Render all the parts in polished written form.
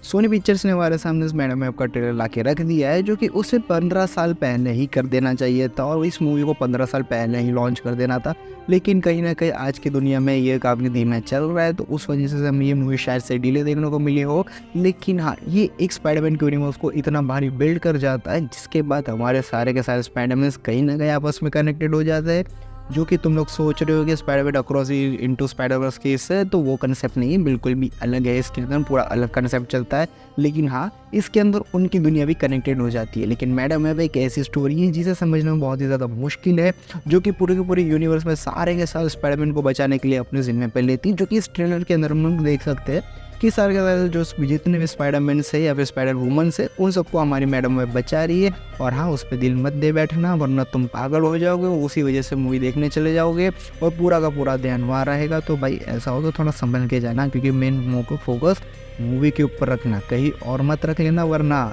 Soni pictures ने हमारे सामने इस मैडम वेब का ट्रेलर ला के रख दिया है, जो कि उसे 15 साल पहले ही कर देना चाहिए था और इस मूवी को 15 साल पहले ही लॉन्च कर देना था। लेकिन कहीं ना कहीं आज की दुनिया में ये काफ़ी धीमा चल रहा है, तो उस वजह से हमें ये मूवी शायद से डिले देखने को मिली हो। लेकिन हाँ, ये एक स्पाइडरमैन के यूनिवर्स को इतना भारी बिल्ड कर जाता है, जिसके बाद हमारे सारे के सारे स्पाइडरमैन कहीं ना कहीं आपस में कनेक्टेड हो जाते हैं। जो कि तुम लोग सोच रहे हो कि Spiderman across into Spider-Verse case है, तो वो कंसेप्ट नहीं है, बिल्कुल भी अलग है। इसके अंदर पूरा अलग कंसेप्ट चलता है। लेकिन हाँ, इसके अंदर उनकी दुनिया भी कनेक्टेड हो जाती है। लेकिन मैडम वेब एक ऐसी स्टोरी है जिसे समझना बहुत ही ज़्यादा मुश्किल है, जो कि पूरे के पूरे यूनिवर्स में सारे के सारे स्पाइडरमैन को बचाने के लिए अपने जिम्मे पर लेती है। जो कि इस ट्रेलर के अंदर हम लोग देख सकते हैं कि सारे के सारे जो जितने भी स्पाइडरमैन से या फिर स्पाइडर वुमन से, उन सबको हमारी मैडम वेब बचा रही है। और हाँ, उस पर दिल मत दे बैठना, वरना तुम पागल हो जाओगे, उसी वजह से मूवी देखने चले जाओगे और पूरा का पूरा ध्यान वहाँ रहेगा। तो भाई ऐसा हो तो थोड़ा संभल के जाना, क्योंकि मेन फोकस मूवी के ऊपर रखना, कहीं और मत रख लेना, वरना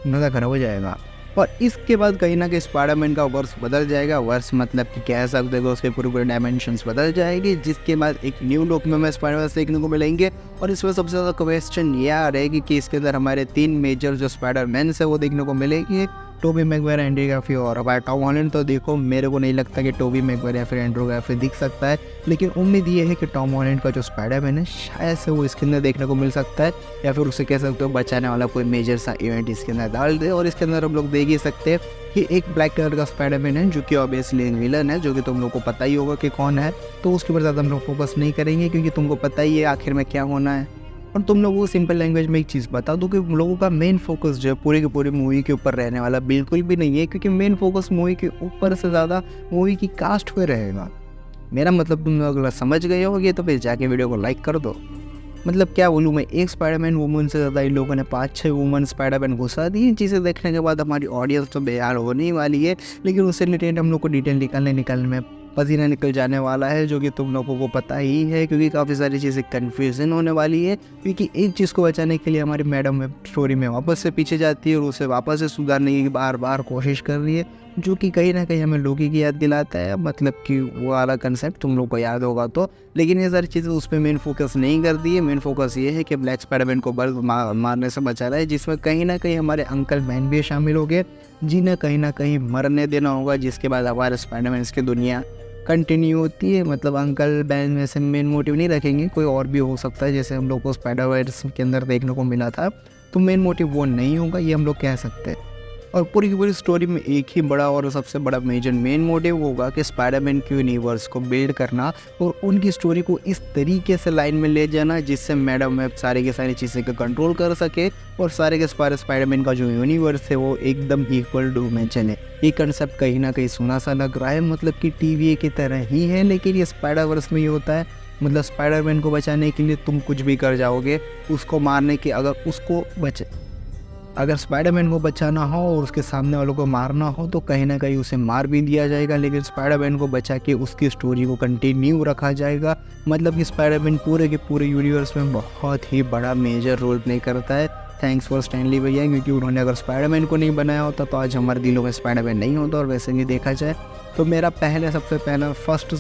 मज़ा खराब हो जाएगा। और इसके बाद कहीं ना कहीं स्पाइडरमैन का वर्स बदल जाएगा। वर्स मतलब कि कह सकते हो उसके पूरे पूरे डायमेंशंस बदल जाएगी, जिसके बाद एक न्यू लुक में हमें स्पाइडरमैन देखने को मिलेंगे। और इसमें सबसे ज़्यादा क्वेश्चन यह आ रहेगी कि इसके अंदर हमारे 3 मेजर जो स्पाइडरमैन है वो देखने को मिलेंगे, टोबी मैगवायर, एंड्रू गारफील्ड और हमारा टॉम हॉलैंड। तो देखो, मेरे को नहीं लगता कि टोबी मैगवायर या फिर एंड्रू गारफील्ड दिख सकता है, लेकिन उम्मीद ये है कि टॉम हॉलैंड का जो स्पाइडरमैन है शायद से वो इसके अंदर देखने को मिल सकता है, या फिर उसे कह सकते हो बचाने वाला कोई मेजर सा इवेंट इसके अंदर डाल दे। और इसके अंदर हम लोग देख ही सकते हैं कि एक ब्लैक कलर का स्पाइडरमैन है, जो कि ऑब्वियसली विलन है, जो कि तुम लोग को पता ही होगा कि कौन है। तो उसके ऊपर ज़्यादा हम लोग फोकस नहीं करेंगे, क्योंकि तुमको पता ही है आखिर में क्या होना है। और तुम लोगों को सिंपल लैंग्वेज में एक चीज़ बता दूं कि लोगों का मेन फोकस जो है पूरी की पूरी मूवी के ऊपर रहने वाला बिल्कुल भी नहीं है, क्योंकि मेन फोकस मूवी के ऊपर से ज़्यादा मूवी की कास्ट पे रहेगा। मेरा मतलब तुम लोग अगर समझ गए होगे तो फिर जाके वीडियो को लाइक कर दो। मतलब क्या बोलूँ मैं, एक स्पाइडरमैन वुमन से ज़्यादा इन लोगों ने 5-6 वुमन स्पाइडरमैन घुसा दी, जिसे देखने के बाद हमारी ऑडियंस तो बेहाल होने ही वाली है। लेकिन उससे रिलेटेड हम लोग को डिटेल निकालने में पसीना निकल जाने वाला है, जो कि तुम लोगों को पता ही है, क्योंकि काफ़ी सारी चीज़ें कन्फ्यूजन होने वाली है। क्योंकि एक चीज़ को बचाने के लिए हमारी मैडम वेब स्टोरी में वापस से पीछे जाती है और उसे वापस से सुधारने की बार बार कोशिश कर रही है, जो कि कहीं ना कहीं हमें लोकी की याद दिलाता है। मतलब कि वो वाला कंसेप्ट तुम लोग को याद होगा तो। लेकिन ये सारी चीज़ें उस पर मेन फोकस नहीं करती है। मेन फोकस ये है कि ब्लैक स्पाइडरमैन को बर्ड मारने से बचा रहा है, जिसमें कहीं ना कहीं हमारे अंकल मैन भी शामिल हो गए, जिन्हें कहीं ना कहीं मरने देना होगा, जिसके बाद हमारे स्पाइडरमैन की दुनिया कंटिन्यू होती है। मतलब अंकल बैन में से मेन मोटिव नहीं रखेंगे, कोई और भी हो सकता है, जैसे हम लोग को स्पाइडरवर्स के अंदर देखने को मिला था। तो मेन मोटिव वो नहीं होगा, ये हम लोग कह सकते हैं। और पूरी की पूरी स्टोरी में एक ही बड़ा और सबसे बड़ा मेजर मेन मोटिव होगा कि स्पाइडरमैन के यूनिवर्स को बिल्ड करना और उनकी स्टोरी को इस तरीके से लाइन में ले जाना, जिससे मैडम वेब सारी की सारी चीज़ें को कंट्रोल कर सके और सारे के सारे स्पाइडरमैन का जो यूनिवर्स है वो एकदम इक्वल टू में चले। ये कंसेप्ट कहीं ना कहीं सुना सा लग रहा है, मतलब कि टीवी की तरह ही है, लेकिन ये स्पाइडरवर्स में ही होता है। मतलब स्पाइडरमैन को बचाने के लिए तुम कुछ भी कर जाओगे, उसको मारने के अगर स्पाइडरमैन को बचाना हो और उसके सामने वालों को मारना हो तो कहीं ना कहीं उसे मार भी दिया जाएगा, लेकिन स्पाइडरमैन को बचा के उसकी स्टोरी को कंटिन्यू रखा जाएगा। मतलब कि स्पाइडरमैन पूरे के पूरे यूनिवर्स में बहुत ही बड़ा मेजर रोल प्ले करता है। थैंक्स फॉर स्टैन ली भैया, क्योंकि उन्होंने अगर स्पाइडरमैन को नहीं बनाया होता तो आज हमारे दिलों में स्पाइडरमैन नहीं होता। और वैसे भी देखा जाए तो मेरा सबसे पहला फर्स्ट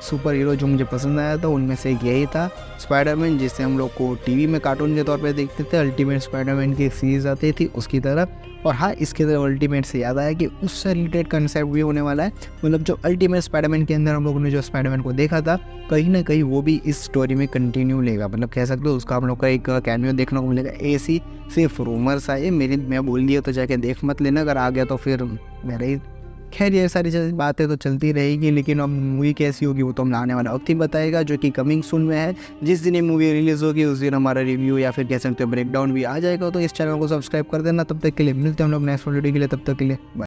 सुपर हीरो जो मुझे पसंद आया था उनमें से एक यही था, स्पाइडरमैन, जिसे हम लोग को टीवी में कार्टून के तौर पे देखते थे। अल्टीमेट स्पाइडरमैन की एक सीरीज़ आती थी उसकी तरह। और हाँ, इसके अंदर अल्टीमेट से याद आया कि उससे रिलेटेड कंसेप्ट भी होने वाला है। मतलब जो अल्टीमेट स्पाइडरमैन के अंदर हम लोगों ने जो स्पाइडरमैन को देखा था, कहीं ना कहीं वो भी इस स्टोरी में कंटिन्यू लेगा। मतलब कह सकते हो उसका हम लोग का एक कैमियो देखने को मिलेगा। ऐसी सिर्फ रूमर्स आए, मैं बोल दिया तो जाके देख मत लेना, अगर आ गया तो फिर मेरा ही। खैर, ये सारी बातें तो चलती रहेगी, लेकिन अब मूवी कैसी होगी वो तो हम आने वाला वक्त ही बताएगा, जो कि कमिंग सून में है। जिस दिन ये मूवी रिलीज़ होगी उस दिन हमारा रिव्यू या फिर कह सकते हो ब्रेकडाउन भी आ जाएगा। तो इस चैनल को सब्सक्राइब कर देना। तब तक के लिए मिलते हैं हम लोग नेक्स्ट वीडियो के लिए, तब तक के लिए बाय।